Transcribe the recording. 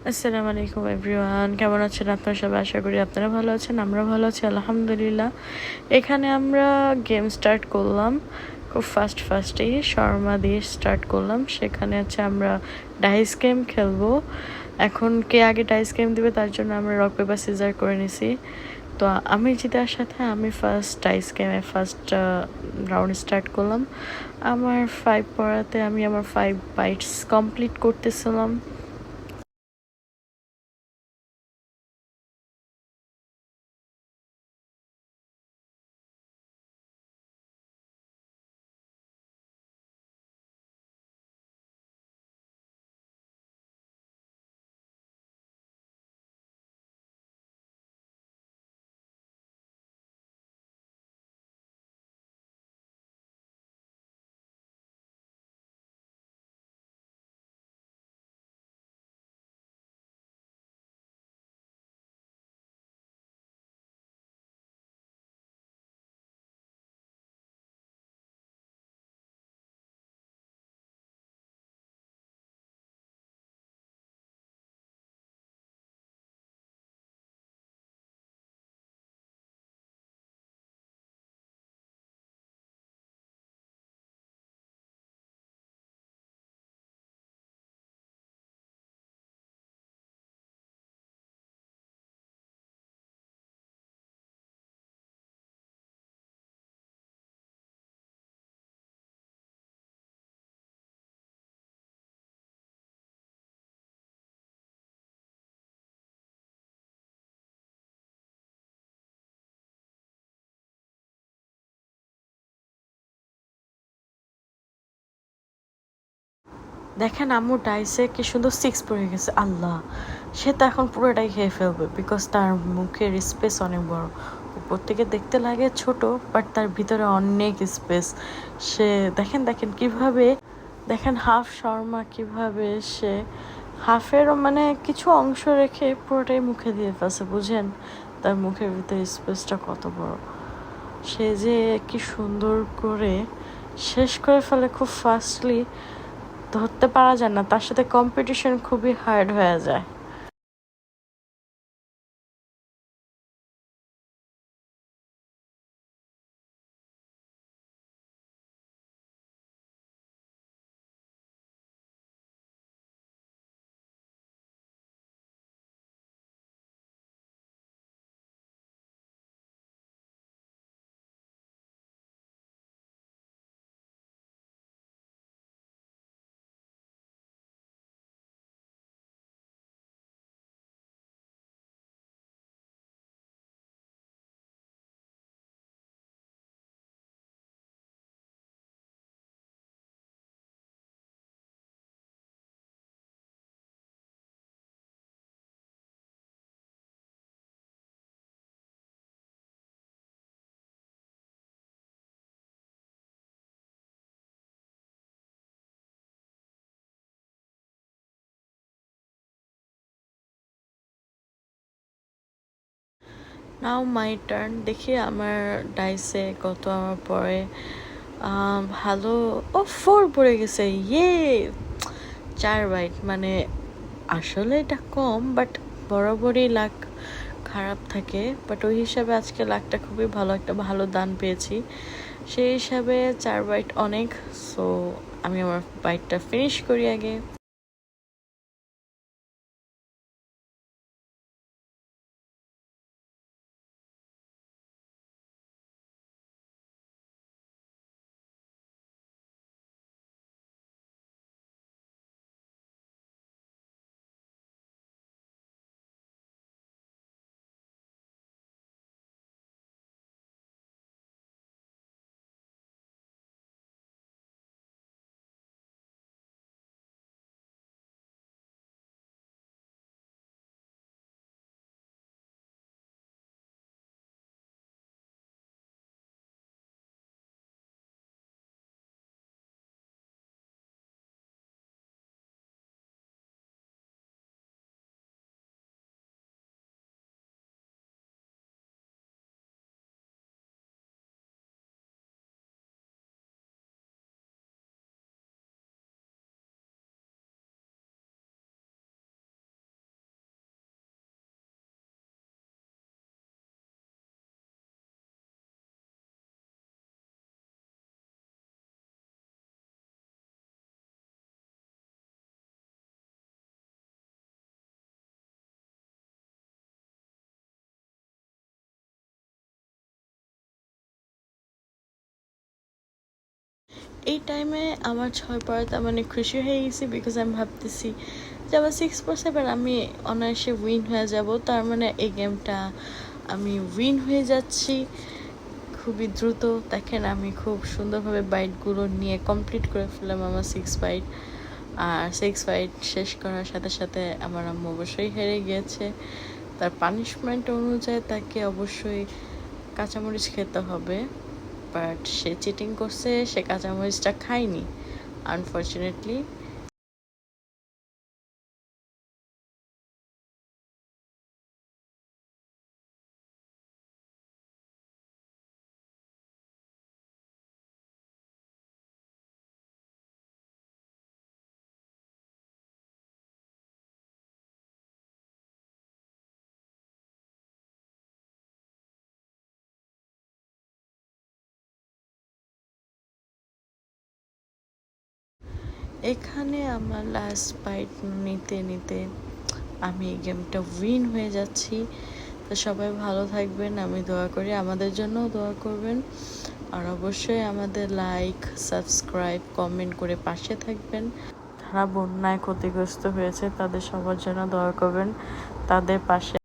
আসসালামু আলাইকুম এভরিওয়ান, কেমন আছেন আপনারা সবাই? আশা করি আপনারা ভালো আছেন। আমরা ভালো আছি আলহামদুলিল্লাহ। এখানে আমরা গেম স্টার্ট করলাম খুব ফার্স্টেই শর্মা দিয়ে স্টার্ট করলাম। সেখানে আমরা ডাইস গেম খেলবো। এখন কে আগে ডাইস গেম দিবে তার জন্য আমরা রক পেপার সিজার করে নিছি। তো আমি জিতার সাথে আমি ফার্স্ট ডাইস গেমে ফার্স্ট রাউন্ড স্টার্ট করলাম। আমার 5 পড়াতে আমি আমার 5 বাইটস কমপ্লিট করতেছিলাম। দেখেন আম্মু ডাইসে কি সুন্দর 6 পড়ে গেছে। আল্লাহ, সে তো এখন পুরোটাই খেয়ে ফেলবে, বিকজ তার মুখের স্পেস অনেক বড়। উপর থেকে দেখতে লাগে ছোট, বাট তার ভিতরে অনেক স্পেস। সে দেখেন দেখেন কিভাবে, দেখেন হাফ শর্মা কিভাবে সে হাফেরও মানে কিছু অংশ রেখে পুরোটাই মুখে দিয়ে ফেলছে। বুঝেন তার মুখের ভিতরে স্পেসটা কত বড়। সে যে কি সুন্দর করে শেষ করে ফেলে খুব ফাস্টলি, ধরতে পারা যায় না। তার সাথে কম্পিটিশন খুবই হার্ড হয়ে যায়। নাও মাই টার্ন। দেখি আমার ডাইসে কত আমার পরে। ভালো, ও 4 পড়ে গেছে। ইয়ে, 4 বাইট মানে আসলে এটা কম, বাট বরাবরই লাক খারাপ থাকে। বাট ওই হিসাবে আজকে লাকটা খুবই ভালো, একটা ভালো দান পেয়েছি। সেই হিসাবে 4 বাইট অনেক। সো আমি আমার বাইটটা ফিনিশ করি আগে। এই টাইমে আমার 6 পড়াতে মানে খুশি হয়ে গেছি, বিকজ আমি ভাবতেছি যে আমার 6 পড়ছে, এবার আমি অনায়াসে উইন হয়ে যাব। তার মানে এই গেমটা আমি উইন হয়ে যাচ্ছি খুবই দ্রুত। দেখেন আমি খুব সুন্দরভাবে বাইটগুলো নিয়ে কমপ্লিট করে ফেললাম আমার 6 বাইট। আর 6 বাইট শেষ করার সাথে সাথে আমার আম্মু অবশ্যই হেরে গিয়েছে। তার পানিশমেন্ট অনুযায়ী তাকে অবশ্যই কাঁচামরিচ খেতে হবে, বাট সে চিটিং করছে, সে কাঁচামরিচটা খায়নি আনফর্চুনেটলি। এখানে আমার লাস্ট বাইট নিতে নিতে আমি এই গেমটা উইন হয়ে যাচ্ছি। তো সবাই ভালো থাকবেন, আমি দোয়া করি, আমাদের জন্যও দোয়া করবেন। আর অবশ্যই আমাদের লাইক, সাবস্ক্রাইব, কমেন্ট করে পাশে থাকবেন। যারা বন্যায় ক্ষতিগ্রস্ত হয়েছে তাদের সবার জন্য দোয়া করবেন, তাদের পাশে